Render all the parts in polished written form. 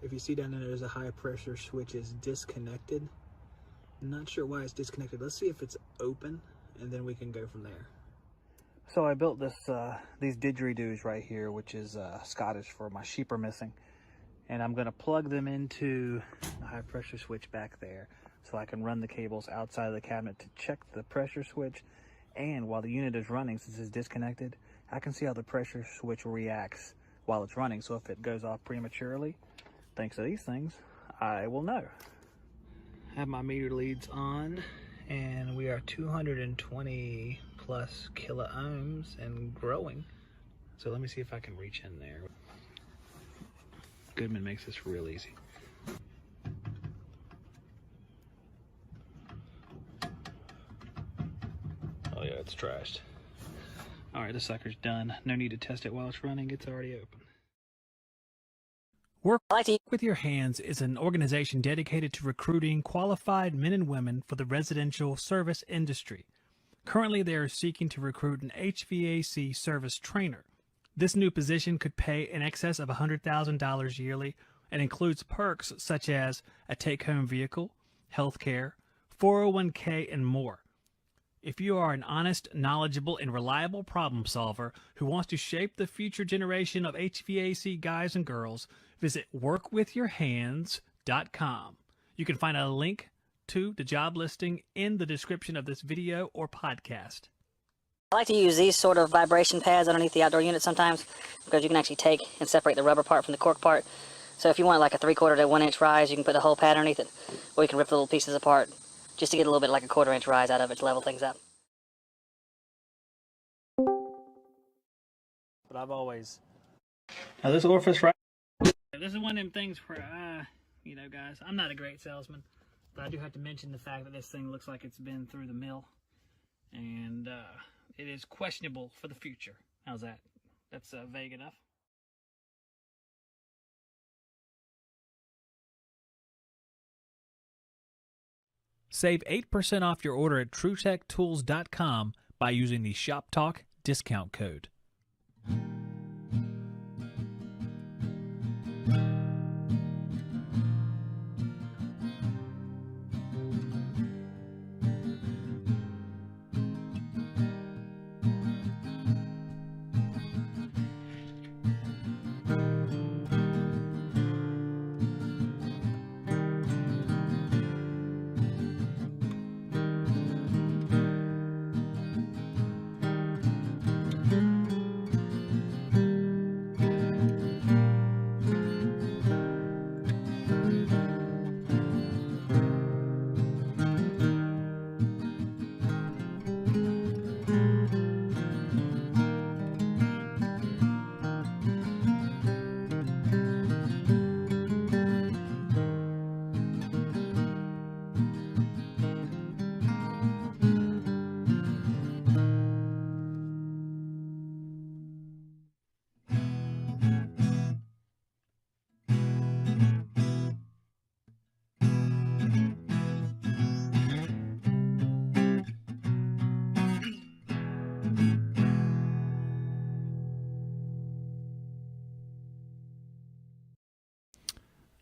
If you see down there, there's a high pressure switch is disconnected. I'm not sure why it's disconnected. Let's see if it's open, and then we can go from there. So I built these didgeridoos right here, which is Scottish for my sheep are missing. And I'm gonna plug them into the high pressure switch back there so I can run the cables outside of the cabinet to check the pressure switch. And while the unit is running, since it's disconnected, I can see how the pressure switch reacts while it's running. So if it goes off prematurely, thanks to these things, I will know. I have my meter leads on, and we are 220 plus kilo ohms and growing. So let me see if I can reach in there. Goodman makes this real easy. Oh yeah, it's trashed. All right, this sucker's done. No need to test it while it's running. It's already open. Work with Your Hands is an organization dedicated to recruiting qualified men and women for the residential service industry. Currently, they are seeking to recruit an HVAC service trainer. This new position could pay in excess of $100,000 yearly and includes perks such as a take-home vehicle, health care, 401k, and more. If you are an honest, knowledgeable, and reliable problem solver who wants to shape the future generation of HVAC guys and girls, visit workwithyourhands.com. You can find a link to the job listing in the description of this video or podcast. I like to use these sort of vibration pads underneath the outdoor unit sometimes because you can actually take and separate the rubber part from the cork part. So if you want like a 3/4 to 1 inch rise, you can put the whole pad underneath it, or you can rip the little pieces apart just to get a little bit like a 1/4 inch rise out of it to level things up. But I've always... Now this orifice right... This is one of them things where, you know guys, I'm not a great salesman, but I do have to mention the fact that this thing looks like it's been through the mill. And it is questionable for the future. How's that? That's vague enough. Save 8% off your order at TrueTechTools.com by using the Shop Talk discount code.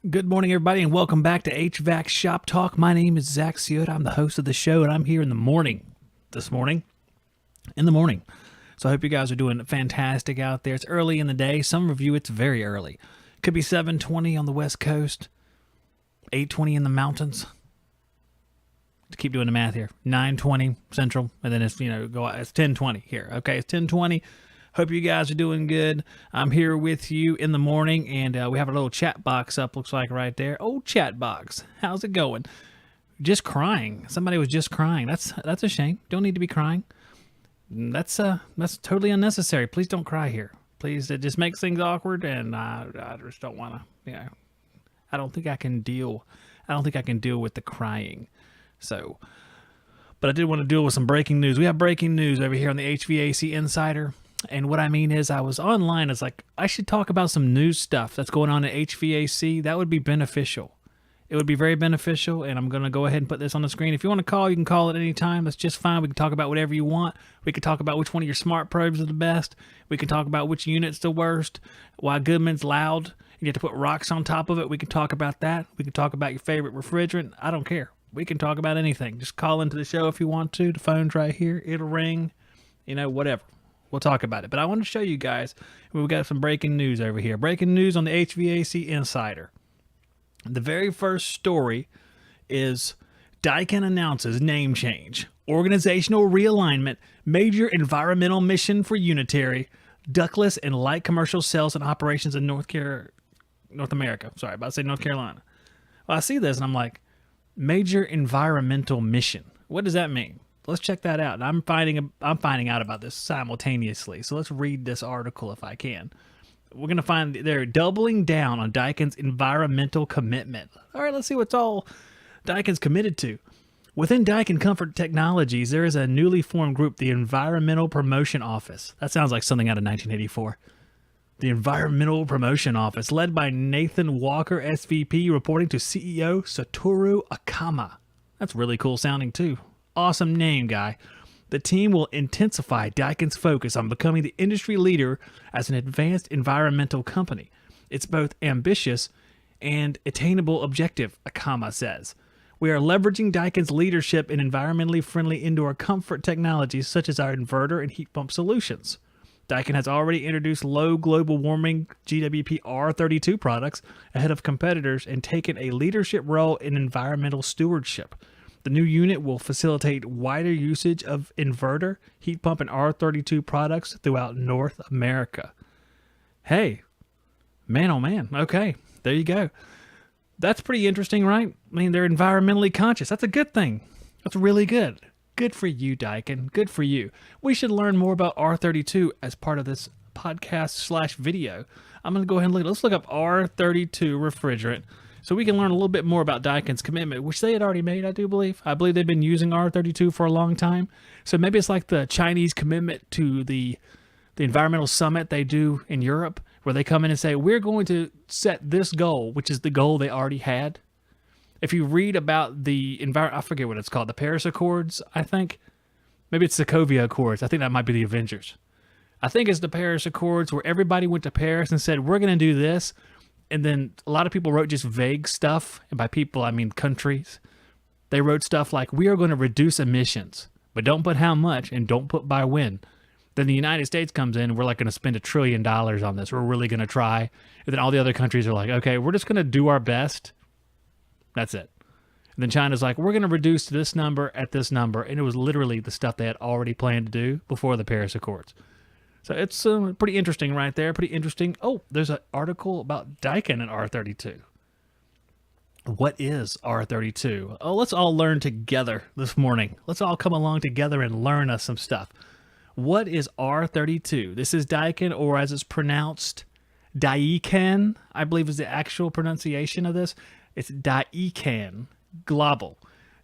Good morning, everybody, and welcome back to HVAC Shop Talk. My name is Zach Ciota. I'm the host of the show, and I'm here in the morning, in the morning. So I hope you guys are doing fantastic out there. It's early in the day. Some of you, it's very early. Could be 7:20 on the West Coast, 8:20 in the mountains. To keep doing the math here, 9:20 Central, and then it's, it's 10:20 here. Okay, it's 10:20. Hope you guys are doing good. I'm here with you in the morning, and we have a little chat box up, looks like right there. Old chat box. How's it going? Just crying. Somebody was just crying. That's a shame. Don't need to be crying. That's totally unnecessary. Please don't cry here. Please, it just makes things awkward, and I just don't want to, I don't think I can deal with the crying. So, but I did want to deal with some breaking news. We have breaking news over here on the HVAC Insider. And what I mean is I was online. It's like, I should talk about some news stuff that's going on at HVAC. That would be beneficial. It would be very beneficial, and I'm going to go ahead and put this on the screen. If you want to call, you can call at any time. That's just fine. We can talk about whatever you want. We can talk about which one of your smart probes are the best. We can talk about which unit's the worst, why Goodman's loud. You have to put rocks on top of it. We can talk about that. We can talk about your favorite refrigerant. I don't care. We can talk about anything. Just call into the show if you want to. The phone's right here. It'll ring. Whatever. We'll talk about it. But I want to show you guys, we've got some breaking news over here. Breaking news on the HVAC Insider. The very first story is Daikin announces name change, organizational realignment, major environmental mission for unitary, ductless and light commercial sales and operations in North America. Sorry, about to say North Carolina. Well, I see this and I'm like, major environmental mission. What does that mean? Let's check that out. And I'm finding out about this simultaneously. So let's read this article if I can. We're going to find they're doubling down on Daikin's environmental commitment. All right, let's see what's all Daikin's committed to. Within Daikin Comfort Technologies, there is a newly formed group, the Environmental Promotion Office. That sounds like something out of 1984. The Environmental Promotion Office, led by Nathan Walker, SVP, reporting to CEO Satoru Akama. That's really cool sounding too. Awesome name, guy. The team will intensify Daikin's focus on becoming the industry leader as an advanced environmental company. It's both ambitious and attainable objective, Akama says. We are leveraging Daikin's leadership in environmentally friendly indoor comfort technologies such as our inverter and heat pump solutions. Daikin has already introduced low global warming GWP R32 products ahead of competitors and taken a leadership role in environmental stewardship. The new unit will facilitate wider usage of inverter, heat pump, and R32 products throughout North America. Hey, man, oh man. Okay, there you go. That's pretty interesting, right? I mean, they're environmentally conscious. That's a good thing. That's really good. Good for you, Daikin. Good for you. We should learn more about R32 as part of this podcast/video. I'm going to go ahead and look. Let's look up R32 refrigerant so we can learn a little bit more about Daikin's commitment, which they had already made, I do believe. I believe they've been using R32 for a long time. So maybe it's like the Chinese commitment to the environmental summit they do in Europe, where they come in and say, we're going to set this goal, which is the goal they already had. If you read about the I forget what it's called, the Paris Accords, I think. Maybe it's the Sokovia Accords. I think that might be the Avengers. I think it's the Paris Accords where everybody went to Paris and said, we're going to do this. And then a lot of people wrote just vague stuff. And by people, I mean countries. They wrote stuff like, we are going to reduce emissions, but don't put how much and don't put by when. Then the United States comes in and we're like going to spend $1 trillion on this. We're really going to try. And then all the other countries are like, okay, we're just going to do our best. That's it. And then China's like, we're going to reduce this number at this number. And it was literally the stuff they had already planned to do before the Paris Accords. So it's pretty interesting right there. Pretty interesting. Oh, there's an article about Daikin and R32. What is R32? Oh, let's all learn together this morning. Let's all come along together and learn us some stuff. What is R32? This is Daikin, or as it's pronounced, Daikin, I believe is the actual pronunciation of this. It's Daikin Global.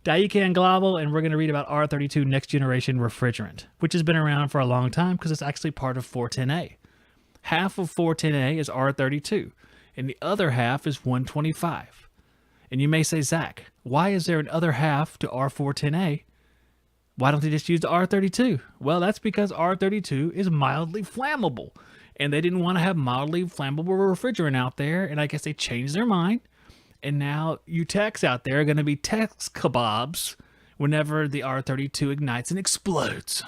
Daikin Global, and we're going to read about R32 Next Generation Refrigerant, which has been around for a long time because it's actually part of 410A. Half of 410A is R32, and the other half is 125. And you may say, Zach, why is there an other half to R410A? Why don't they just use the R32? Well, that's because R32 is mildly flammable, and they didn't want to have mildly flammable refrigerant out there, and I guess they changed their mind. And now you techs out there are going to be tex kebabs whenever the R32 ignites and explodes.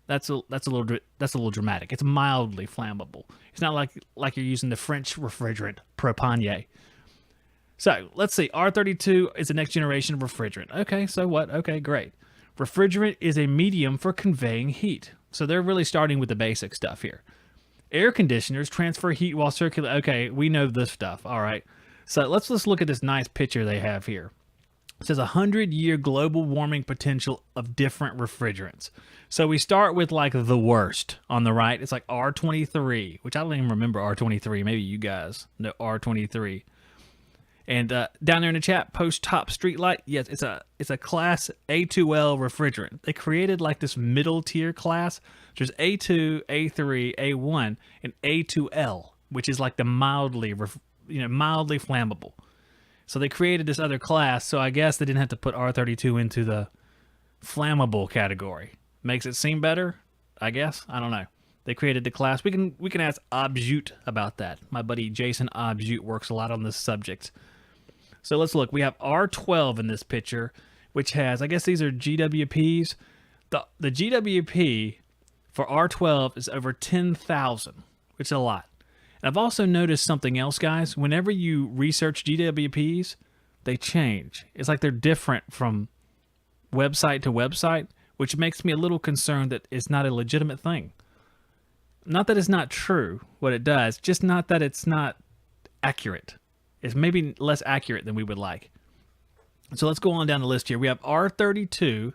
That's a little dramatic. It's mildly flammable. It's not like you're using the French refrigerant propane. So let's see. R32 is the next generation of refrigerant. Okay, so what? Okay, great. Refrigerant is a medium for conveying heat. So they're really starting with the basic stuff here. Air conditioners transfer heat while circulating. Okay, we know this stuff. All right. So let's just look at this nice picture they have here. It says 100-year global warming potential of different refrigerants. So we start with like the worst on the right. It's like R23, which I don't even remember R23. Maybe you guys know R23. And down there in the chat, post top streetlight. Yes, it's a class A2L refrigerant. They created like this middle tier class. There's A2, A3, A1, and A2L, which is like the mildly flammable. So they created this other class, so I guess they didn't have to put R32 into the flammable category. Makes it seem better, I guess. I don't know. They created the class. We can ask Objute about that. My buddy Jason Objute works a lot on this subject. So let's look. We have R12 in this picture, which has, I guess these are GWPs. The GWP for R12 is over 10,000, which is a lot. And I've also noticed something else, guys. Whenever you research GWPs, they change. It's like they're different from website to website, which makes me a little concerned that it's not a legitimate thing. Not that it's not true, what it does, just not that it's not accurate. It's maybe less accurate than we would like. So let's go on down the list here. We have R32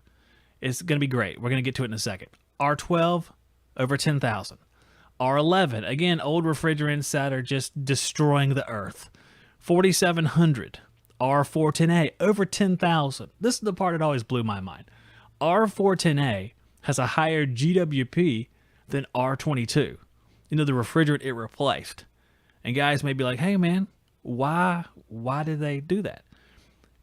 is going to be great. We're going to get to it in a second. R12, over 10,000. R11, again, old refrigerants that are just destroying the earth. 4,700. R410A, over 10,000. This is the part that always blew my mind. R410A has a higher GWP than R22. You know, the refrigerant it replaced. And guys may be like, hey man, why did they do that?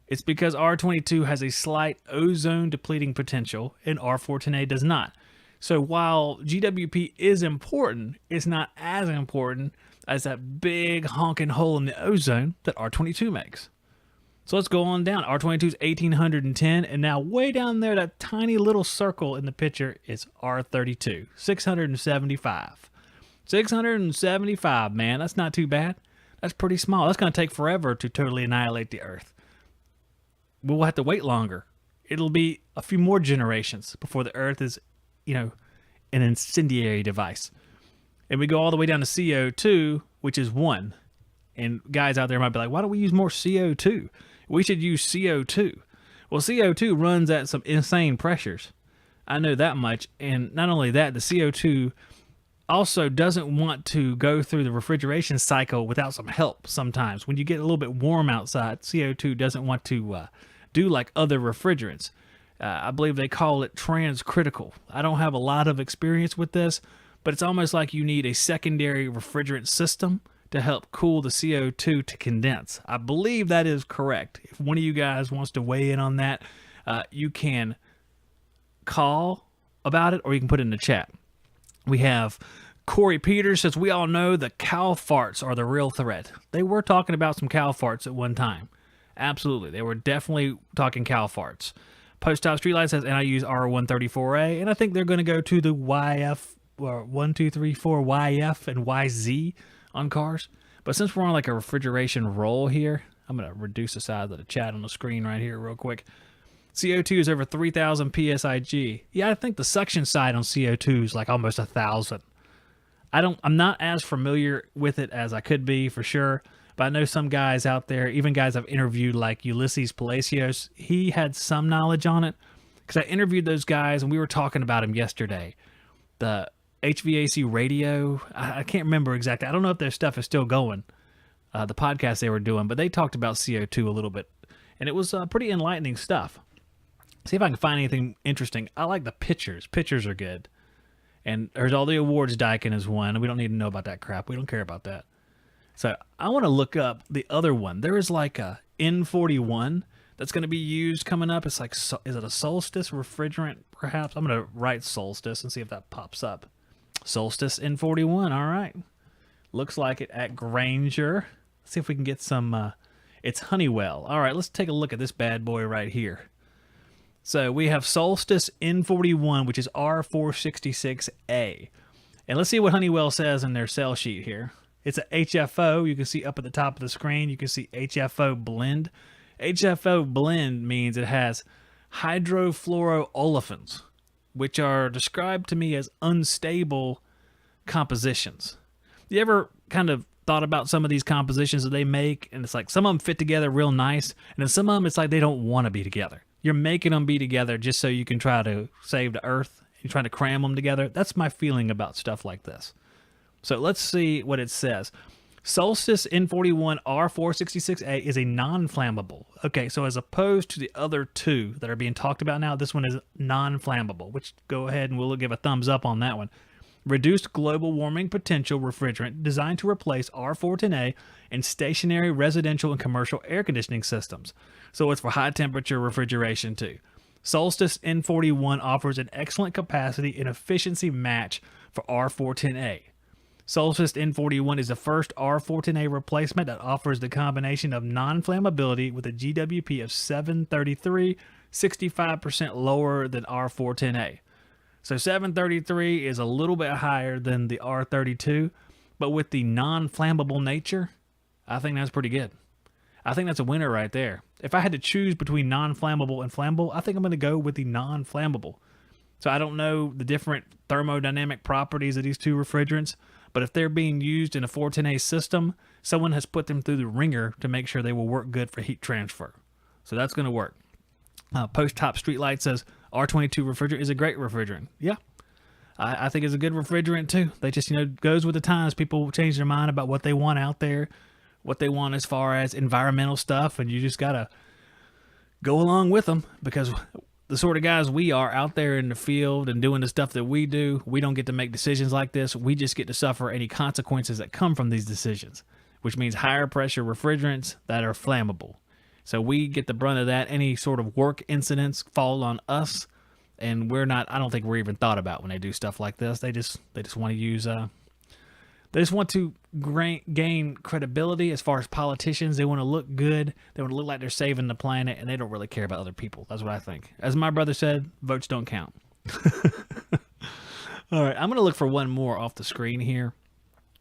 It's because R22 has a slight ozone depleting potential and R410A does not. So while GWP is important, it's not as important as that big honking hole in the ozone that R22 makes. So let's go on down. R22 is 1,810, and now way down there, that tiny little circle in the picture is R32, 675. 675, man, that's not too bad. That's pretty small. That's going to take forever to totally annihilate the Earth. We'll have to wait longer. It'll be a few more generations before the Earth is, an incendiary device. And we go all the way down to CO2, which is 1. And guys out there might be like, why don't we use more CO2? We should use CO2. Well, CO2 runs at some insane pressures. I know that much. And not only that, the CO2 also doesn't want to go through the refrigeration cycle without some help sometimes. When you get a little bit warm outside, CO2 doesn't want to do like other refrigerants. I believe they call it transcritical. I don't have a lot of experience with this, but it's almost like you need a secondary refrigerant system to help cool the CO2 to condense. I believe that is correct. If one of you guys wants to weigh in on that, you can call about it or you can put it in the chat. We have Corey Peters says, we all know the cow farts are the real threat. They were talking about some cow farts at one time. Absolutely. They were definitely talking cow farts. Post-Top Streetlight says, and I use R134A, and I think they're going to go to the YF, or 1, 2, 3, 4, YF and YZ on cars. But since we're on like a refrigeration roll here, I'm going to reduce the size of the chat on the screen right here real quick. CO2 is over 3,000 PSIG. Yeah, I think the suction side on CO2 is like almost 1,000. I'm not as familiar with it as I could be for sure, but I know some guys out there, even guys I've interviewed like Ulysses Palacios, he had some knowledge on it because I interviewed those guys and we were talking about him yesterday. The HVAC radio, I can't remember exactly. I don't know if their stuff is still going, the podcast they were doing, but they talked about CO2 a little bit and it was pretty enlightening stuff. See if I can find anything interesting. I like the pictures. Pictures are good. And there's all the awards Daikin has won. We don't need to know about that crap. We don't care about that. So I want to look up the other one. There is like a N41 that's going to be used coming up. It's like, is it a Solstice refrigerant perhaps? I'm going to write Solstice and see if that pops up. Solstice N41. All right. Looks like it at Granger. Let's see if we can get some. It's Honeywell. All right. Let's take a look at this bad boy right here. So we have Solstice N41, which is R466A. And let's see what Honeywell says in their sell sheet here. It's a HFO. You can see up at the top of the screen, you can see HFO blend. HFO blend means it has hydrofluoroolefins, which are described to me as unstable compositions. You ever kind of thought about some of these compositions that they make, and it's like some of them fit together real nice, and then some of them it's like they don't want to be together. You're making them be together just so you can try to save the earth. You're trying to cram them together. That's my feeling about stuff like this. So let's see what it says. Solstice N41 R466A is a non-flammable. Okay, so as opposed to the other two that are being talked about now, this one is non-flammable, which go ahead and we'll give a thumbs up on that one. Reduced global warming potential refrigerant designed to replace R410A in stationary residential and commercial air conditioning systems. So it's for high temperature refrigeration too. Solstice N41 offers an excellent capacity and efficiency match for R410A. Solstice N41 is the first R410A replacement that offers the combination of non-flammability with a GWP of 733, 65% lower than R410A. So 733 is a little bit higher than the R32, but with the non-flammable nature, I think that's pretty good. I think that's a winner right there. If I had to choose between non-flammable and flammable, I think I'm going to go with the non-flammable. So I don't know the different thermodynamic properties of these two refrigerants, but if they're being used in a 410A system, someone has put them through the ringer to make sure they will work good for heat transfer. So that's going to work. Post-Top Streetlight says R22 refrigerant is a great refrigerant. Yeah, I think it's a good refrigerant too. They just, goes with the times. People change their mind about what they want out there, what they want as far as environmental stuff, and you just got to go along with them, because the sort of guys we are out there in the field and doing the stuff that we do, we don't get to make decisions like this. We just get to suffer any consequences that come from these decisions, which means higher pressure refrigerants that are flammable. So we get the brunt of that. Any sort of work incidents fall on us, and I don't think we're even thought about when they do stuff like this. They just want to use, they just want to gain credibility as far as politicians. They want to look good. They want to look like they're saving the planet, and they don't really care about other people. That's what I think. As my brother said, votes don't count. All right, I'm going to look for one more off the screen here.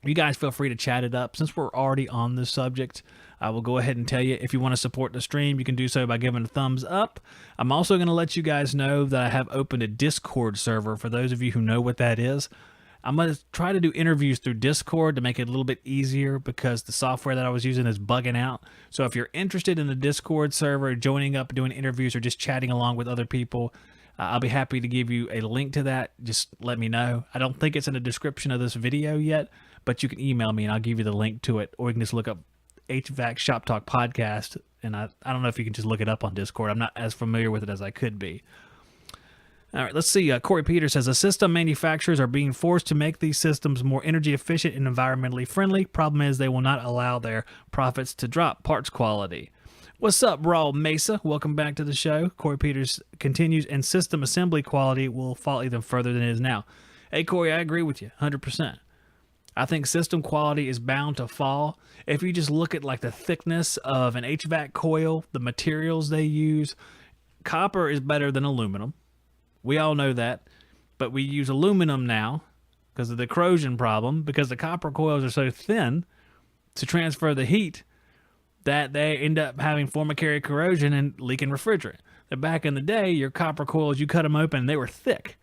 You guys feel free to chat it up. Since we're already on this subject, I will go ahead and tell you, if you want to support the stream, you can do so by giving a thumbs up. I'm also going to let you guys know that I have opened a Discord server for those of you who know what that is. I'm going to try to do interviews through Discord to make it a little bit easier, because the software that I was using is bugging out. So if you're interested in the Discord server, joining up, doing interviews, or just chatting along with other people, I'll be happy to give you a link to that. Just let me know. I don't think it's in the description of this video yet, but you can email me and I'll give you the link to it. Or you can just look up HVAC Shop Talk Podcast, and I don't know if you can just look it up on Discord. I'm not as familiar with it as I could be. All right, let's see. Corey Peters says, the system manufacturers are being forced to make these systems more energy efficient and environmentally friendly. Problem is, they will not allow their profits to drop. Parts quality. What's up, Raw Mesa? Welcome back to the show. Corey Peters continues, and system assembly quality will fall even further than it is now. Hey, Corey, I agree with you 100%. I think system quality is bound to fall. If you just look at like the thickness of an HVAC coil, the materials they use, copper is better than aluminum. We all know that, but we use aluminum now because of the corrosion problem, because the copper coils are so thin to transfer the heat that they end up having formic corrosion and leaking refrigerant. But back in the day, your copper coils, you cut them open and they were thick.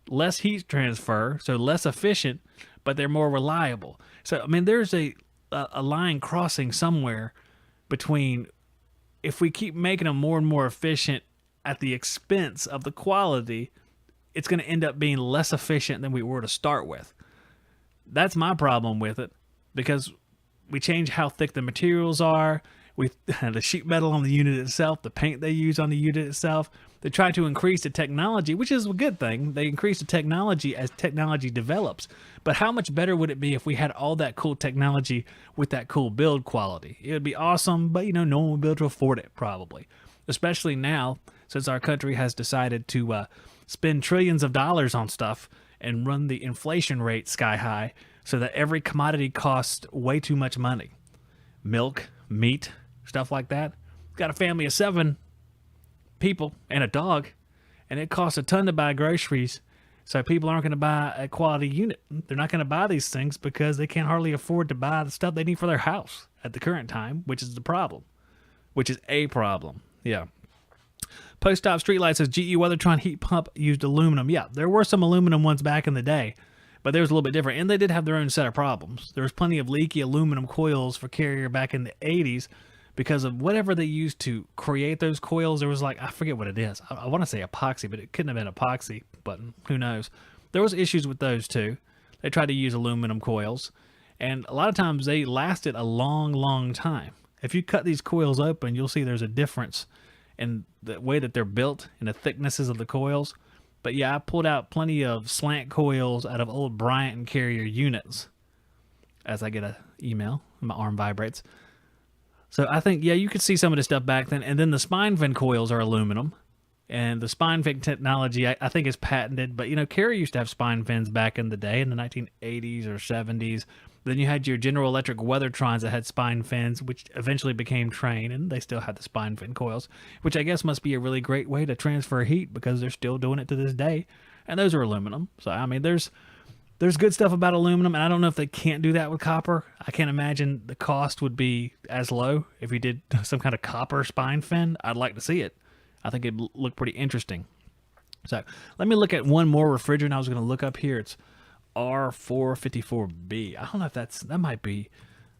Less heat transfer, so less efficient, but they're more reliable. So, I mean, there's a line crossing somewhere between, if we keep making them more and more efficient at the expense of the quality, it's going to end up being less efficient than we were to start with. That's my problem with it, because we change how thick the materials are, the sheet metal on the unit itself, the paint they use on the unit itself. They try to increase the technology, which is a good thing. They increase the technology as technology develops. But how much better would it be if we had all that cool technology with that cool build quality? It would be awesome, but no one would be able to afford it probably. Especially now, since our country has decided to spend trillions of dollars on stuff and run the inflation rate sky high, so that every commodity costs way too much money. Milk, meat, stuff like that. Got a family of 7 people and a dog, and it costs a ton to buy groceries. So people aren't going to buy a quality unit. They're not going to buy these things because they can't hardly afford to buy the stuff they need for their house at the current time, which is the problem. Which is a problem. Yeah. Post-Op Streetlight says GE Weathertron heat pump used aluminum. Yeah, there were some aluminum ones back in the day, but they was a little bit different, and they did have their own set of problems. There was plenty of leaky aluminum coils for Carrier back in the 80s because of whatever they used to create those coils. There was I forget what it is. I want to say epoxy, but it couldn't have been epoxy, but who knows. There was issues with those too. They tried to use aluminum coils, and a lot of times they lasted a long, long time. If you cut these coils open, you'll see there's a difference in the way that they're built and the thicknesses of the coils. But yeah, I pulled out plenty of slant coils out of old Bryant and Carrier units. As I get an email, my arm vibrates. So I think, yeah, you could see some of this stuff back then. And then the spine fin coils are aluminum. And the spine fin technology, I think, is patented. But, Carrier used to have spine fins back in the day in the 1980s or 70s. Then you had your General Electric Weathertrons that had spine fins, which eventually became Trane, and they still had the spine fin coils, which I guess must be a really great way to transfer heat because they're still doing it to this day. And those are aluminum. So, I mean, there's good stuff about aluminum, and I don't know if they can't do that with copper. I can't imagine the cost would be as low if you did some kind of copper spine fin. I'd like to see it. I think it'd look pretty interesting. So let me look at one more refrigerant I was going to look up here. It's R454B. I don't know if that might be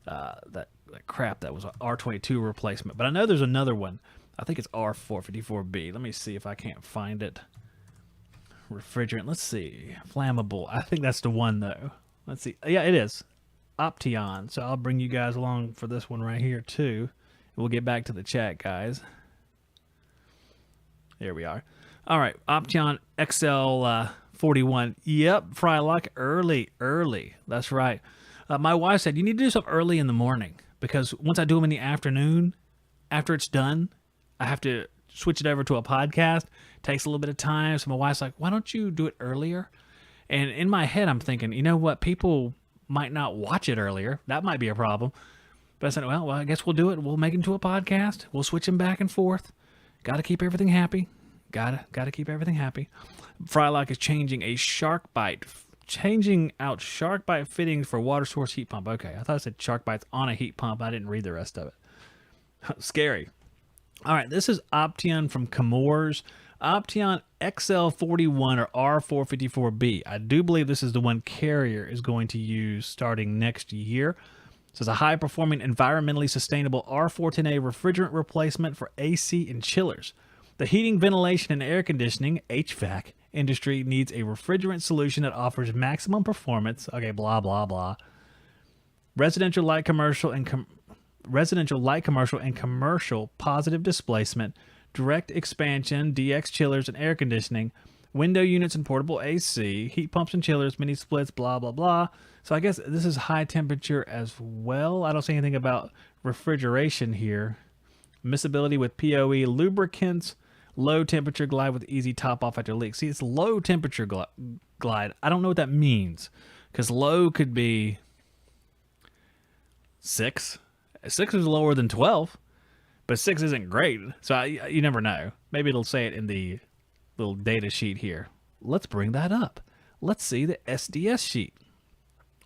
that crap that was an R22 replacement, but I know there's another one. I think it's R454B. Let me see if I can't find it. Refrigerant. Let's see. Flammable. I think that's the one, though. Let's see. Yeah, it is. Opteon. So I'll bring you guys along for this one right here, too. We'll get back to the chat, guys. There we are. All right. Opteon XL41. Yep. Frylock. Early. That's right. My wife said, you need to do something early in the morning because once I do them in the afternoon, after it's done, I have to switch it over to a podcast. Takes a little bit of time. So my wife's like, why don't you do it earlier? And in my head, I'm thinking, you know what? People might not watch it earlier. That might be a problem. But I said, well, I guess we'll do it. We'll make it into a podcast. We'll switch them back and forth. Got to keep everything happy. Got to keep everything happy. Frylock is changing out shark bite fittings for water source heat pump. Okay, I thought it said shark bites on a heat pump. I didn't read the rest of it. Scary. All right, this is Opteon from Chemours. Opteon XL41 or R454B. I do believe this is the one Carrier is going to use starting next year. So it's a high-performing, environmentally sustainable R410A refrigerant replacement for AC and chillers. The heating, ventilation, and air conditioning, HVAC, industry needs a refrigerant solution that offers maximum performance. Okay, blah, blah, blah. Residential, light commercial, and commercial positive displacement, direct expansion, DX chillers and air conditioning, window units and portable AC, heat pumps and chillers, mini splits, blah, blah, blah. So I guess this is high temperature as well. I don't see anything about refrigeration here. Miscibility with POE, lubricants, low temperature glide with easy top off after leak. See, it's low temperature glide. I don't know what that means because low could be 6. 6 is lower than 12, but 6 isn't great. So you never know. Maybe it'll say it in the little data sheet here. Let's bring that up. Let's see the SDS sheet.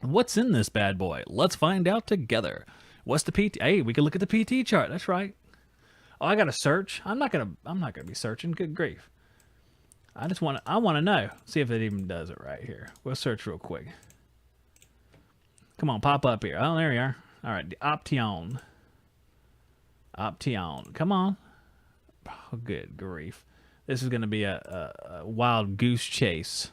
What's in this bad boy? Let's find out together. What's the PT? Hey, we can look at the PT chart. That's right. Oh, I got to search. I'm not gonna be searching. Good grief. I want to know. See if it even does it right here. We'll search real quick. Come on, pop up here. Oh, there you are. All right, the Opteon. Come on. Oh, good grief. This is going to be a wild goose chase.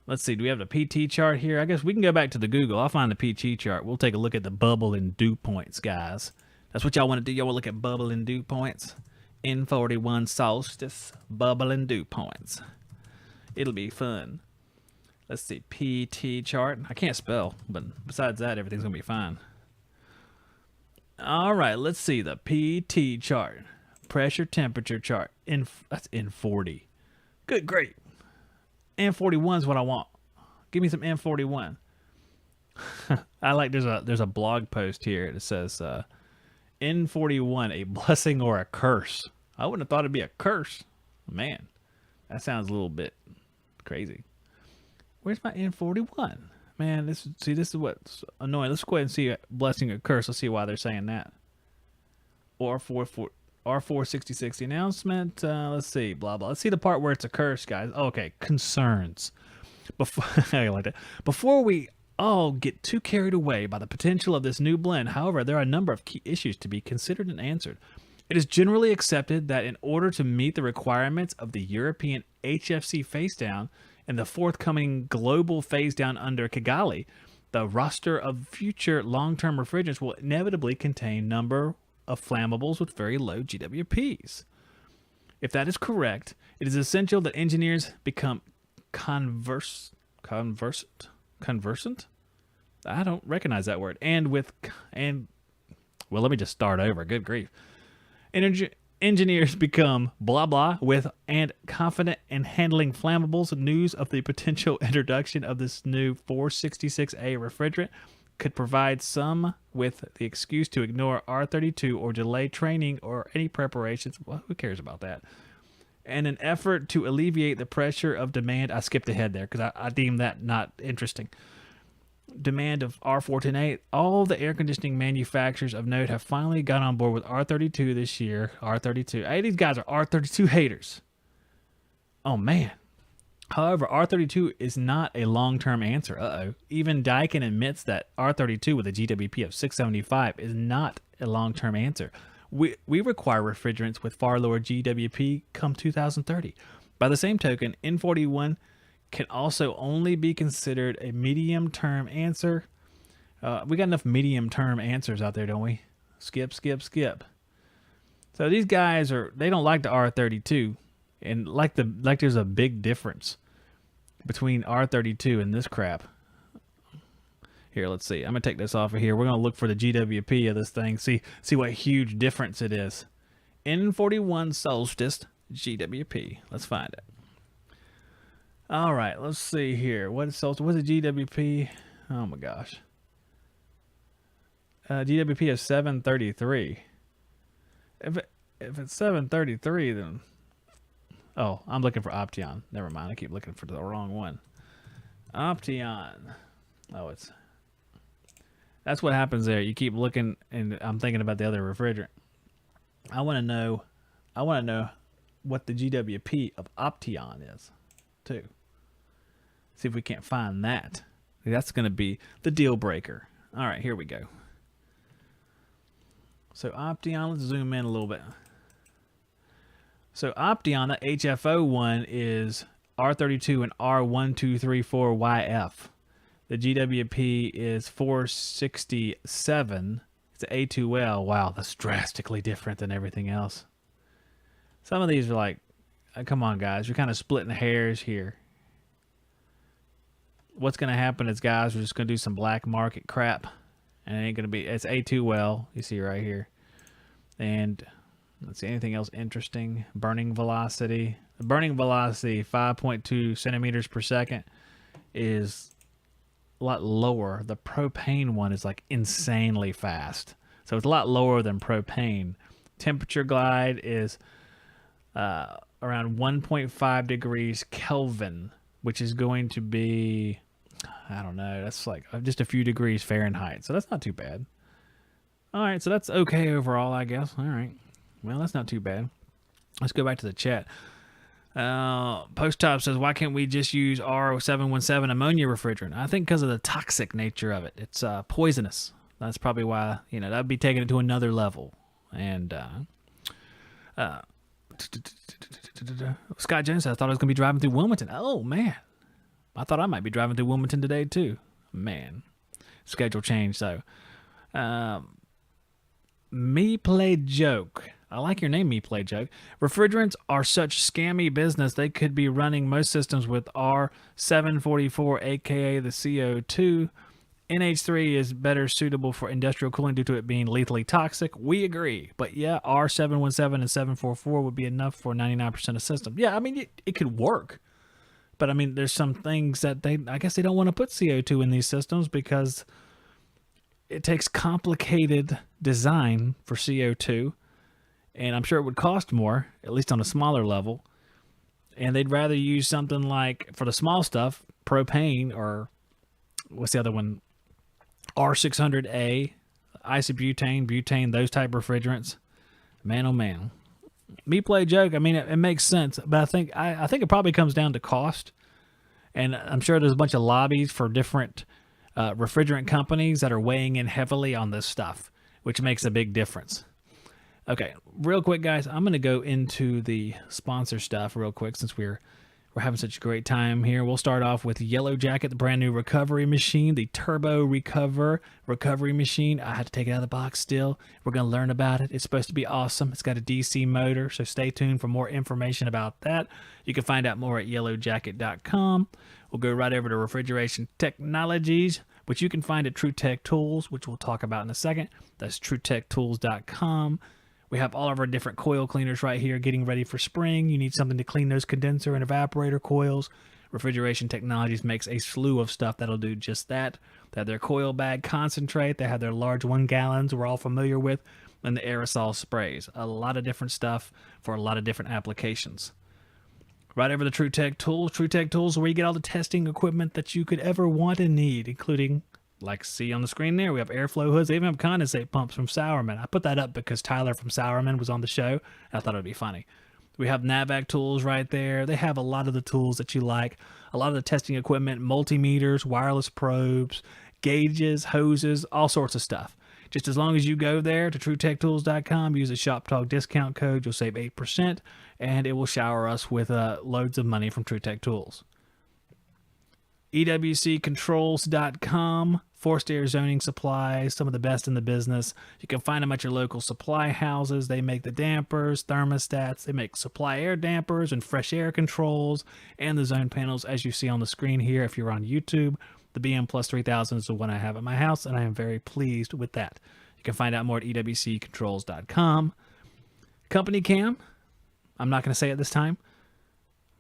Let's see. Do we have the PT chart here? I guess we can go back to the Google. I'll find the PT chart. We'll take a look at the bubble and dew points, guys. That's what y'all want to do. Y'all want to look at bubble and dew points. N41 solstice, bubble and dew points. It'll be fun. Let's see. PT chart. I can't spell, but besides that, everything's going to be fine. All right, let's see the PT chart. Pressure temperature chart. That's N40. Good, great. N41 is what I want. Give me some N41. I like there's a blog post here that says N41, a blessing or a curse. I wouldn't have thought it'd be a curse. Man, that sounds a little bit crazy. Where's my N41? Man, this is what's annoying. Let's go ahead and see a blessing or curse. Let's see why they're saying that. R466 announcement. Let's see, blah blah. Let's see the part where it's a curse, guys. Okay, concerns. I like that. Before we all get too carried away by the potential of this new blend, however, there are a number of key issues to be considered and answered. It is generally accepted that in order to meet the requirements of the European HFC phase down and the forthcoming global phase down under Kigali, the roster of future long-term refrigerants will inevitably contain number of flammables with very low GWPs. If that is correct, it is essential that engineers become conversant. I don't recognize that word. Well, let me just start over. Good grief. Engineers become blah blah with and confident in handling flammables. News of the potential introduction of this new 466A refrigerant could provide some with the excuse to ignore R32 or delay training or any preparations. Well, who cares about that? In an effort to alleviate the pressure of demand, I skipped ahead there because I deemed that not interesting. Demand of R410A, all the air conditioning manufacturers of note have finally got on board with R32 this year. R32. Hey, these guys are R32 haters. Oh, man. However, R32 is not a long-term answer. Uh-oh. Even Daikin admits that R32 with a GWP of 675 is not a long-term answer. We require refrigerants with far lower GWP come 2030. By the same token, N41 can also only be considered a medium-term answer. We got enough medium-term answers out there, don't we? Skip. So these guys they don't like the R32, and like there's a big difference between R32 and this crap. Here, let's see. I'm gonna take this off of here. We're gonna look for the GWP of this thing. See what huge difference it is. N41 Solstice GWP. Let's find it. All right, let's see here. What is Solstice? What's the GWP? Oh my gosh. GWP is 733. If it's 733, then I'm looking for Opteon. Never mind. I keep looking for the wrong one. Opteon. That's what happens there. You keep looking, and I'm thinking about the other refrigerant. I want to know what the GWP of Opteon is, too. See if we can't find that. That's going to be the deal breaker. All right, here we go. So Opteon, let's zoom in a little bit. So Opteon, the HFO one, is R32 and R1234YF. The GWP is 467. It's an A2L. Wow, that's drastically different than everything else. Some of these are like, come on, guys. You're kind of splitting hairs here. What's going to happen is, guys, we're just going to do some black market crap. And it ain't going to be, it's A2L. You see right here. And let's see, anything else interesting? Burning velocity. The burning velocity, 5.2 centimeters per second, is a lot lower. The propane one is like insanely fast. So it's a lot lower than propane. Temperature glide is around 1.5 degrees Kelvin, which is going to be, I don't know, that's like just a few degrees Fahrenheit. So that's not too bad. All right, so that's okay overall, I guess. All right. Well, that's not too bad. Let's go back to the chat. Post Top says, why can't we just use R717 ammonia refrigerant? I think because of the toxic nature of it. It's poisonous. That's probably why, that'd be taking it to another level. And Scott Jones said, I thought I was going to be driving through Wilmington. Oh, man. I thought I might be driving through Wilmington today, too. Man. Schedule change, though. Me Play Joke. I like your name, Me Play Joke. Refrigerants are such scammy business, they could be running most systems with R744, aka the CO2. NH3 is better suitable for industrial cooling due to it being lethally toxic. We agree. But yeah, R717 and 744 would be enough for 99% of systems. Yeah, I mean, it could work. But I mean, there's some things that I guess they don't want to put CO2 in these systems because it takes complicated design for CO2. And I'm sure it would cost more, at least on a smaller level. And they'd rather use something like, for the small stuff, propane, or what's the other one? R600A, isobutane, butane, those type refrigerants. Man, oh man. Me Play Joke, I mean, it makes sense, but I think it probably comes down to cost. And I'm sure there's a bunch of lobbies for different refrigerant companies that are weighing in heavily on this stuff, which makes a big difference. Okay, real quick, guys, I'm going to go into the sponsor stuff real quick since we're having such a great time here. We'll start off with Yellow Jacket, the brand new recovery machine, the Turbo Recover recovery machine. I had to take it out of the box still. We're going to learn about it. It's supposed to be awesome. It's got a DC motor, so stay tuned for more information about that. You can find out more at yellowjacket.com. We'll go right over to Refrigeration Technologies, which you can find at True Tech Tools, which we'll talk about in a second. That's truetechtools.com. We have all of our different coil cleaners right here getting ready for spring. You need something to clean those condenser and evaporator coils. Refrigeration Technologies makes a slew of stuff that'll do just that. They have their coil bag concentrate. They have their large 1 gallons we're all familiar with, and the aerosol sprays. A lot of different stuff for a lot of different applications. Right over the TruTech Tools. TruTech Tools, where you get all the testing equipment that you could ever want and need, including, like see on the screen there, we have airflow hoods. They even have condensate pumps from Sourman. I put that up because Tyler from Sourman was on the show, and I thought it would be funny. We have NAVAC tools right there. They have a lot of the tools that you like, a lot of the testing equipment, multimeters, wireless probes, gauges, hoses, all sorts of stuff. Just as long as you go there to TruTechTools.com, use the Shop Talk discount code, you'll save 8%, and it will shower us with loads of money from TruTech Tools. EWCcontrols.com, forced air zoning supplies, some of the best in the business. You can find them at your local supply houses. They make the dampers, thermostats. They make supply air dampers and fresh air controls and the zone panels, as you see on the screen here if you're on YouTube. The BM Plus 3000 is the one I have at my house, and I am very pleased with that. You can find out more at EWCcontrols.com. Company Cam, I'm not going to say it this time.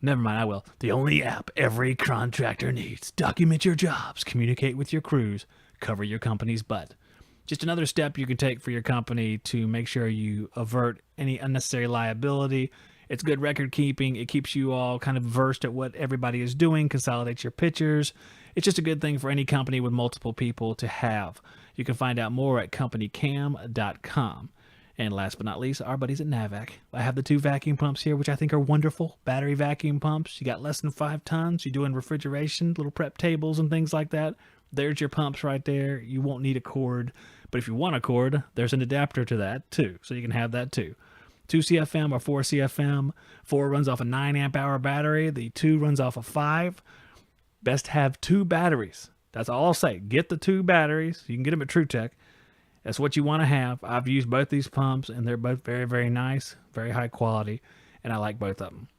Never mind, I will. The only app every contractor needs. Document your jobs, communicate with your crews, cover your company's butt. Just another step you can take for your company to make sure you avert any unnecessary liability. It's good record keeping. It keeps you all kind of versed at what everybody is doing, consolidates your pictures. It's just a good thing for any company with multiple people to have. You can find out more at companycam.com. And last but not least, our buddies at NAVAC. I have the 2 vacuum pumps here, which I think are wonderful. Battery vacuum pumps. You got less than 5 tons. You're doing refrigeration, little prep tables and things like that. There's your pumps right there. You won't need a cord. But if you want a cord, there's an adapter to that too. So you can have that too. 2 CFM or 4 CFM. 4 runs off a 9 amp hour battery. The 2 runs off a 5. Best have 2 batteries. That's all I'll say. Get the 2 batteries. You can get them at TruTech. That's what you want to have. I've used both these pumps, and they're both very, very nice, very high quality, and I like both of them.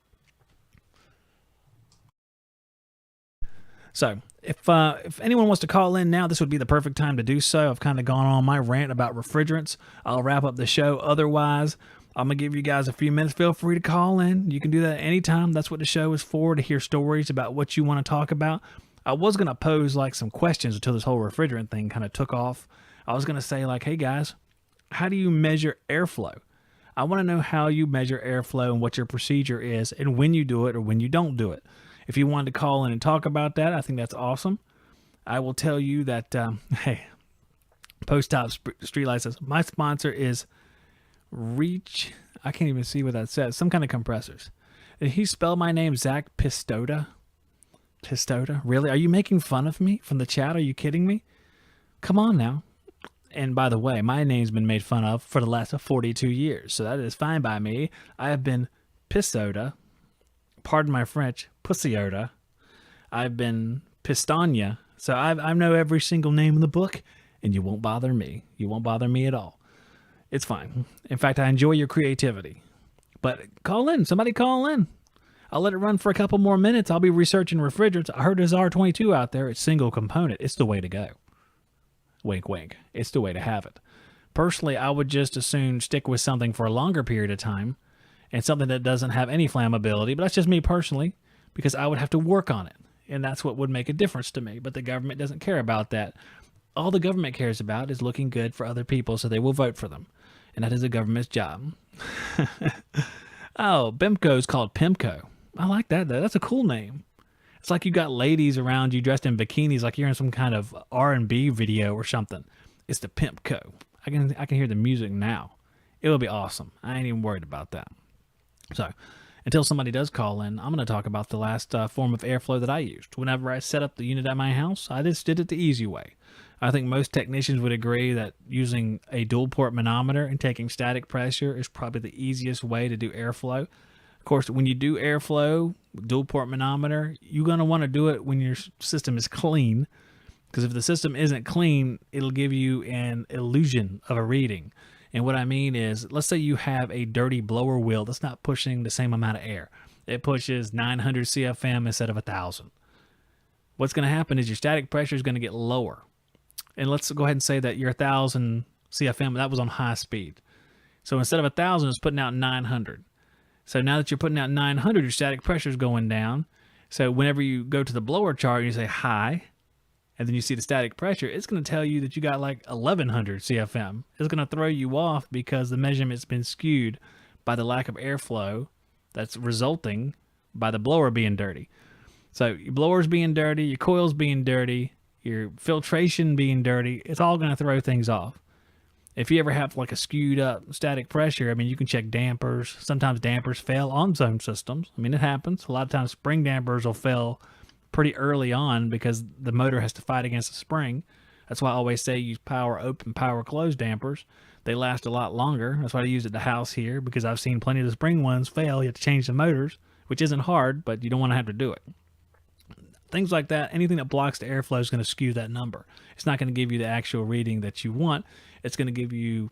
So if anyone wants to call in now, this would be the perfect time to do so. I've kind of gone on my rant about refrigerants. I'll wrap up the show. Otherwise, I'm going to give you guys a few minutes. Feel free to call in. You can do that anytime. That's what the show is for, to hear stories about what you want to talk about. I was going to pose like some questions until this whole refrigerant thing kind of took off. I was going to say like, hey guys, how do you measure airflow? I want to know how you measure airflow and what your procedure is and when you do it or when you don't do it. If you wanted to call in and talk about that, I think that's awesome. I will tell you that, hey, Post Top Streetlight says, my sponsor is Reach. I can't even see what that says. Some kind of compressors. Did he spell my name Zach Pistoda? Pistoda? Really? Are you making fun of me from the chat? Are you kidding me? Come on now. And by the way, my name's been made fun of for the last 42 years, so that is fine by me. I have been Pissoda, pardon my French, Pussyoda. I've been Pistonia, so I know every single name in the book, and you won't bother me. You won't bother me at all. It's fine. In fact, I enjoy your creativity. But call in. Somebody call in. I'll let it run for a couple more minutes. I'll be researching refrigerants. I heard there's R22 out there. It's single component. It's the way to go. Wink, wink. It's the way to have it. Personally, I would just as soon stick with something for a longer period of time and something that doesn't have any flammability. But that's just me personally, because I would have to work on it. And that's what would make a difference to me. But the government doesn't care about that. All the government cares about is looking good for other people, so they will vote for them. And that is the government's job. Oh, BIMCO is called PIMCO. I like that, though. That's a cool name. It's like you got ladies around you dressed in bikinis like you're in some kind of R&B video or something. It's the PIMCO. I can hear the music now. It will be awesome. I ain't even worried about that. So, until somebody does call in, I'm going to talk about the last form of airflow that I used. Whenever I set up the unit at my house, I just did it the easy way. I think most technicians would agree that using a dual port manometer and taking static pressure is probably the easiest way to do airflow. Of course, when you do airflow, dual port manometer, you're going to want to do it when your system is clean, because if the system isn't clean, it'll give you an illusion of a reading. And what I mean is, let's say you have a dirty blower wheel that's not pushing the same amount of air. It pushes 900 CFM instead of 1,000. What's going to happen is your static pressure is going to get lower. And let's go ahead and say that your 1,000 CFM, that was on high speed. So instead of 1,000, it's putting out 900. So now that you're putting out 900, your static pressure is going down. So whenever you go to the blower chart and you say high, and then you see the static pressure, it's going to tell you that you got like 1,100 CFM. It's going to throw you off because the measurement's been skewed by the lack of airflow that's resulting by the blower being dirty. So your blower's being dirty, your coil's being dirty, your filtration being dirty, it's all going to throw things off. If you ever have like a skewed up static pressure, I mean, you can check dampers. Sometimes dampers fail on zone systems. I mean, it happens. A lot of times spring dampers will fail pretty early on because the motor has to fight against the spring. That's why I always say use power open, power closed dampers. They last a lot longer. That's why I use it at the house here, because I've seen plenty of the spring ones fail. You have to change the motors, which isn't hard, but you don't want to have to do it. Things like that, anything that blocks the airflow is going to skew that number. It's not going to give you the actual reading that you want. It's going to give you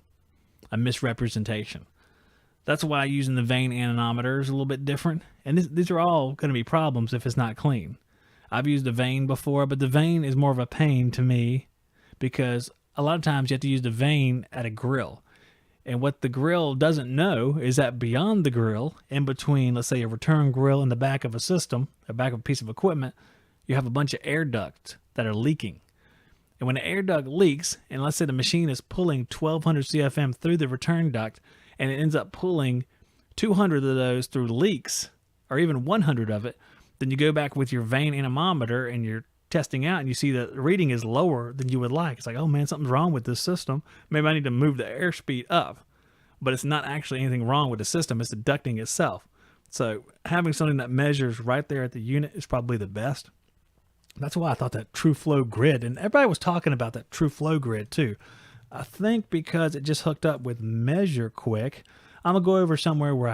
a misrepresentation. That's why using the vane anemometer is a little bit different. And these are all going to be problems if it's not clean. I've used the vane before, but the vane is more of a pain to me because a lot of times you have to use the vane at a grill. And what the grill doesn't know is that beyond the grill, in between, let's say, a return grill and the back of a system, the back of a piece of equipment, you have a bunch of air ducts that are leaking. And when the air duct leaks, and let's say the machine is pulling 1,200 CFM through the return duct, and it ends up pulling 200 of those through leaks, or even 100 of it, then you go back with your vane anemometer and you're testing out and you see that the reading is lower than you would like. It's like, oh man, something's wrong with this system. Maybe I need to move the airspeed up. But it's not actually anything wrong with the system. It's the ducting itself. So having something that measures right there at the unit is probably the best. That's why I thought that True Flow grid, and everybody was talking about that True Flow grid too. I think because it just hooked up with Measure Quick. I'm going to go over somewhere where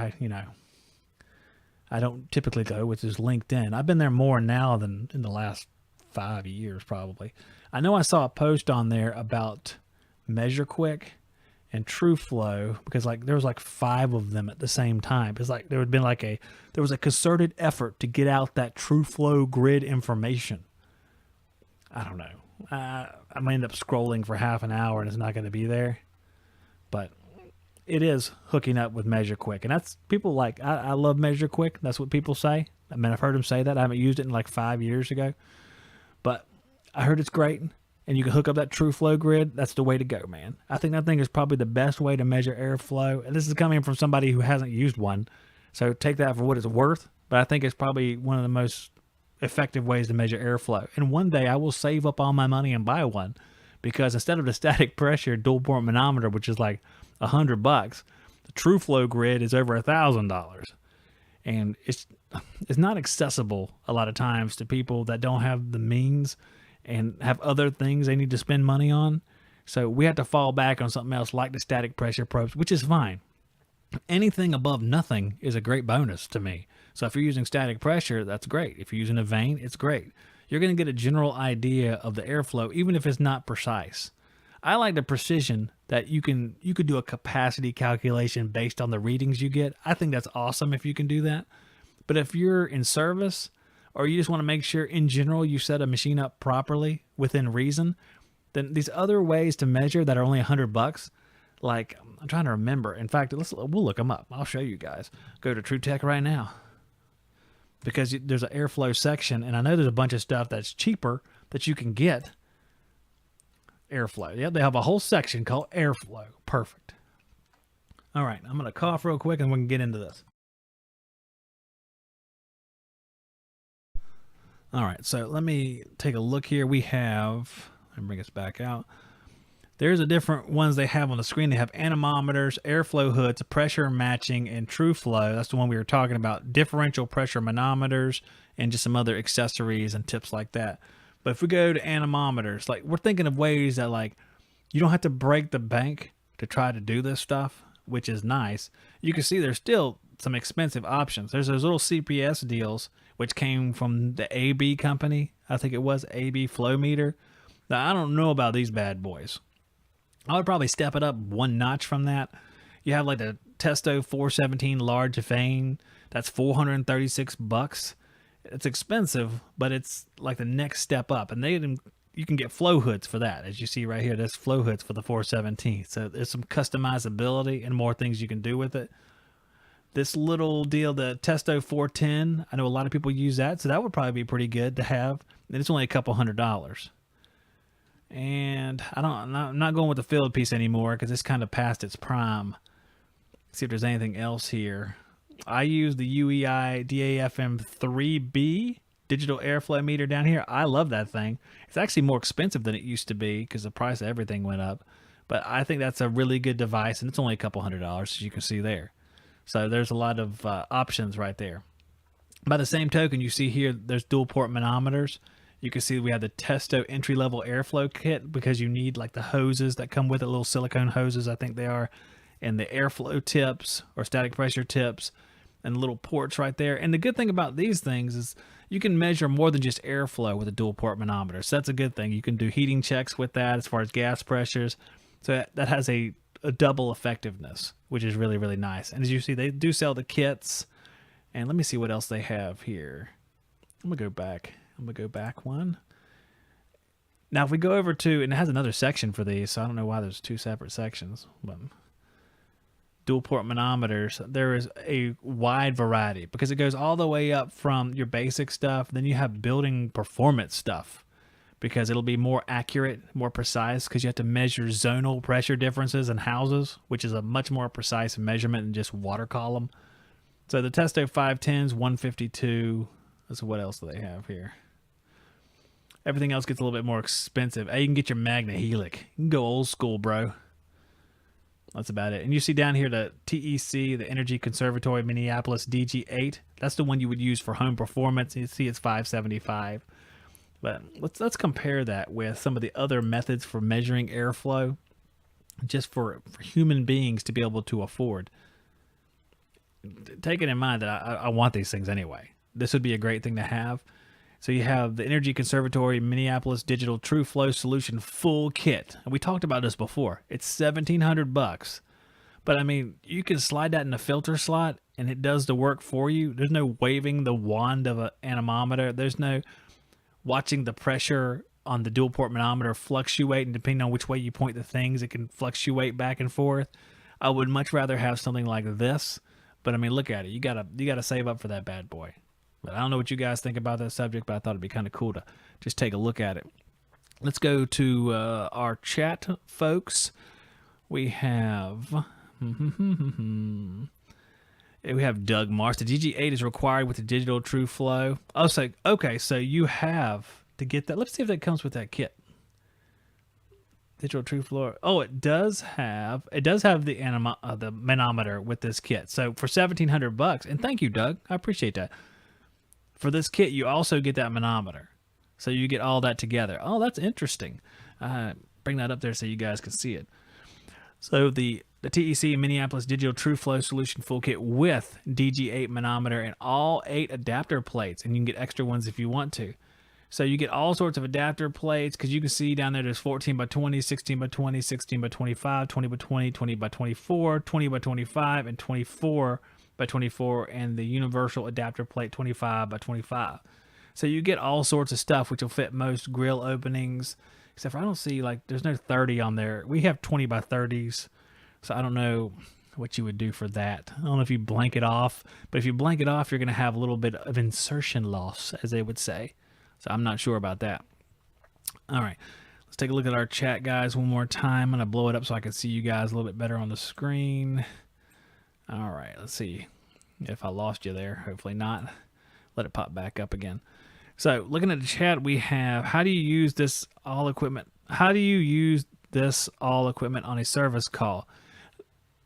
I don't typically go, which is LinkedIn. I've been there more now than in the last 5 years probably. I know I saw a post on there about Measure Quick and True Flow because there was 5 of them at the same time. It's like there was a concerted effort to get out that True Flow grid information. I don't know. I might end up scrolling for half an hour and it's not going to be there, but it is hooking up with Measure Quick, and that's people I love Measure Quick. That's what people say. I mean, I've heard them say that. I haven't used it in 5 years ago, but I heard it's great. And you can hook up that True Flow grid. That's the way to go, man. I think that thing is probably the best way to measure airflow. And this is coming from somebody who hasn't used one, so take that for what it's worth. But I think it's probably one of the most effective ways to measure airflow. And one day I will save up all my money and buy one, because instead of the static pressure dual port manometer, which is like $100, the True Flow grid is over $1,000, and it's not accessible a lot of times to people that don't have the means and have other things they need to spend money on. So we have to fall back on something else like the static pressure probes, which is fine. Anything above nothing is a great bonus to me. So if you're using static pressure, that's great. If you're using a vane, it's great. You're going to get a general idea of the airflow, even if it's not precise. I like the precision that you could do a capacity calculation based on the readings you get. I think that's awesome if you can do that. But if you're in service, or you just want to make sure in general you set a machine up properly within reason, then these other ways to measure that are only $100, I'm trying to remember. In fact, we'll look them up. I'll show you guys. Go to TrueTech right now, because there's an airflow section, and I know there's a bunch of stuff that's cheaper that you can get. Airflow. Yep, they have a whole section called airflow. Perfect. All right, I'm going to cough real quick and we can get into this. All right, so let me take a look here. We have, let me bring us back out. There's the different ones they have on the screen. They have anemometers, airflow hoods, pressure matching, and True Flow. That's the one we were talking about. Differential pressure manometers, and just some other accessories and tips like that. But if we go to anemometers, we're thinking of ways that you don't have to break the bank to try to do this stuff, which is nice. You can see there's still some expensive options. There's those little CPS deals, which came from the AB company. I think it was AB Flow Meter. Now, I don't know about these bad boys. I would probably step it up one notch from that. You have the Testo 417 large vane. That's $436. It's expensive, but it's the next step up. And they didn't you can get flow hoods for that. As you see right here, there's flow hoods for the 417. So there's some customizability and more things you can do with it. This little deal, the Testo 410, I know a lot of people use that, so that would probably be pretty good to have. And it's only a couple $100. And I'm not going with the field piece anymore because it's kind of past its prime. Let's see if there's anything else here. I use the UEI DAFM 3B digital airflow meter down here. I love that thing. It's actually more expensive than it used to be because the price of everything went up. But I think that's a really good device, and it's only a couple $100, as you can see there. So there's a lot of options right there. By the same token, you see here there's dual port manometers. You can see we have the Testo entry-level airflow kit because you need like the hoses that come with it, little silicone hoses, I think they are, and the airflow tips or static pressure tips and little ports right there. And the good thing about these things is you can measure more than just airflow with a dual port manometer. So that's a good thing. You can do heating checks with that as far as gas pressures. So that has a double effectiveness, which is really, really nice. And as you see, they do sell the kits. And let me see what else they have here. I'm going to go back one. Now, if we go over to, and it has another section for these, so I don't know why there's two separate sections, but dual port manometers, there is a wide variety because it goes all the way up from your basic stuff. Then you have building performance stuff because it'll be more accurate, more precise because you have to measure zonal pressure differences in houses, which is a much more precise measurement than just water column. So the Testo 510s, 152. So what else do they have here? Everything else gets a little bit more expensive. Hey, you can get your Magna Helic. You can go old school, bro. That's about it. And you see down here the TEC, the Energy Conservatory Minneapolis DG8. That's the one you would use for home performance. You see it's $575. But let's compare that with some of the other methods for measuring airflow just for human beings to be able to afford. Taking in mind that I want these things anyway. This would be a great thing to have. So you have the Energy Conservatory Minneapolis Digital True Flow Solution full kit. And we talked about this before. It's $1,700. But I mean, you can slide that in a filter slot and it does the work for you. There's no waving the wand of an anemometer. There's no watching the pressure on the dual port manometer fluctuate, and depending on which way you point the things, it can fluctuate back and forth. I would much rather have something like this. But I mean, look at it. You gotta save up for that bad boy. But I don't know what you guys think about that subject, but I thought it'd be kind of cool to just take a look at it. Let's go to our chat, folks. We have Doug Mars. The DG8 is required with the digital True Flow. Oh, so okay, so you have to get that. Let's see if that comes with that kit. Digital True Flow. Oh, it does have the manometer with this kit. So for $1,700, and thank you, Doug. I appreciate that. For this kit, you also get that manometer. So you get all that together. Oh, that's interesting. Bring that up there so you guys can see it. So the TEC Minneapolis Digital True Flow Solution Full Kit with DG8 manometer and all 8 adapter plates. And you can get extra ones if you want to. So you get all sorts of adapter plates because you can see down there's 14 by 20, 16 by 20, 16 by 25, 20 by 20, 20 by 24, 20 by 25, and 24 by 24, and the universal adapter plate 25 by 25. So you get all sorts of stuff which will fit most grill openings, except for I don't see, like, there's no 30 on there. We have 20 by 30s, so I don't know what you would do for that. I don't know if you blank it off, but if you blank it off, you're going to have a little bit of insertion loss, as they would say. So I'm not sure about that. All right, let's take a look at our chat, guys, one more time. I'm going to blow it up so I can see you guys a little bit better on the screen. All right, let's see if I lost you there. Hopefully not. Let it pop back up again. So looking at the chat, we have, how do you use this all equipment? How do you use this all equipment on a service call?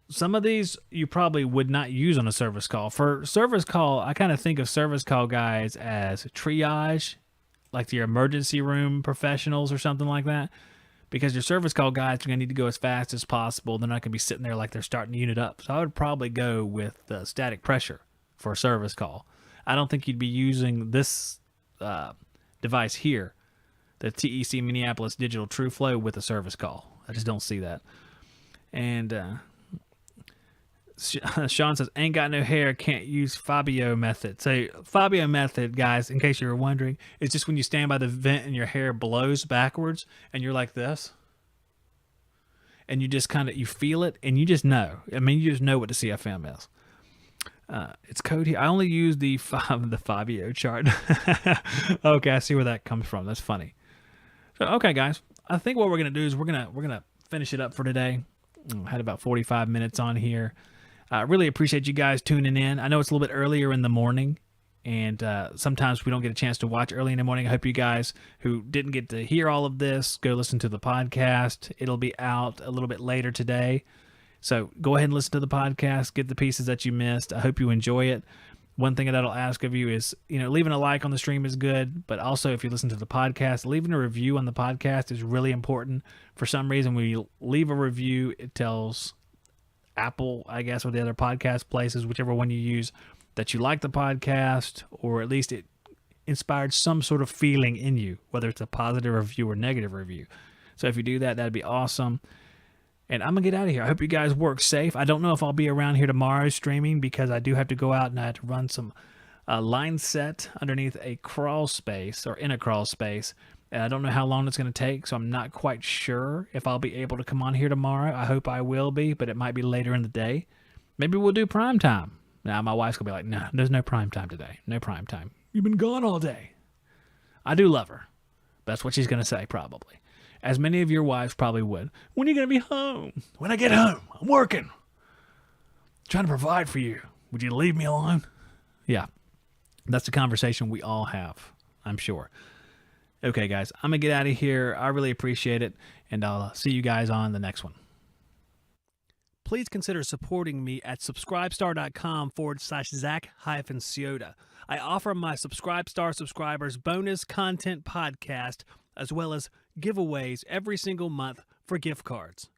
Some of these you probably would not use on a service call. For service call, I kind of think of service call guys as triage, like your emergency room professionals or something like that. Because your service call guys are going to need to go as fast as possible. They're not going to be sitting there like they're starting the unit up. So I would probably go with the static pressure for a service call. I don't think you'd be using this device here, the TEC Minneapolis Digital True Flow, with a service call. I just don't see that. And Sean says, ain't got no hair, can't use Fabio method. So Fabio method, guys, in case you were wondering, is just when you stand by the vent and your hair blows backwards and you're like this. And you just kind of, you feel it and you just know. I mean, you just know what the CFM is. It's code here. I only use the Fabio chart. Okay, I see where that comes from. That's funny. So, okay, guys, I think what we're gonna do is we're gonna finish it up for today. Had about 45 minutes on here. I really appreciate you guys tuning in. I know it's a little bit earlier in the morning, and sometimes we don't get a chance to watch early in the morning. I hope you guys who didn't get to hear all of this go listen to the podcast. It'll be out a little bit later today. So go ahead and listen to the podcast, get the pieces that you missed. I hope you enjoy it. One thing that I'll ask of you is, leaving a like on the stream is good, but also if you listen to the podcast, leaving a review on the podcast is really important. For some reason, when you leave a review, it tells Apple, I guess, or the other podcast places, whichever one you use, that you like the podcast, or at least it inspired some sort of feeling in you, whether it's a positive review or negative review. So if you do that, that'd be awesome. And I'm going to get out of here. I hope you guys work safe. I don't know if I'll be around here tomorrow streaming because I do have to go out and I have to run some line set underneath a crawl space or in a crawl space. And I don't know how long it's going to take, so I'm not quite sure if I'll be able to come on here tomorrow. I hope I will be, but it might be later in the day. Maybe we'll do prime time. Now, my wife's going to be like, no, there's no prime time today. No prime time. You've been gone all day. I do love her. That's what she's going to say, probably. As many of your wives probably would. When are you going to be home? When I get home. I'm working. Trying to provide for you. Would you leave me alone? Yeah. That's the conversation we all have, I'm sure. Okay, guys. I'm going to get out of here. I really appreciate it. And I'll see you guys on the next one. Please consider supporting me at subscribestar.com/Zach-Ciota. I offer my Subscribestar subscribers bonus content podcast as well as giveaways every single month for gift cards.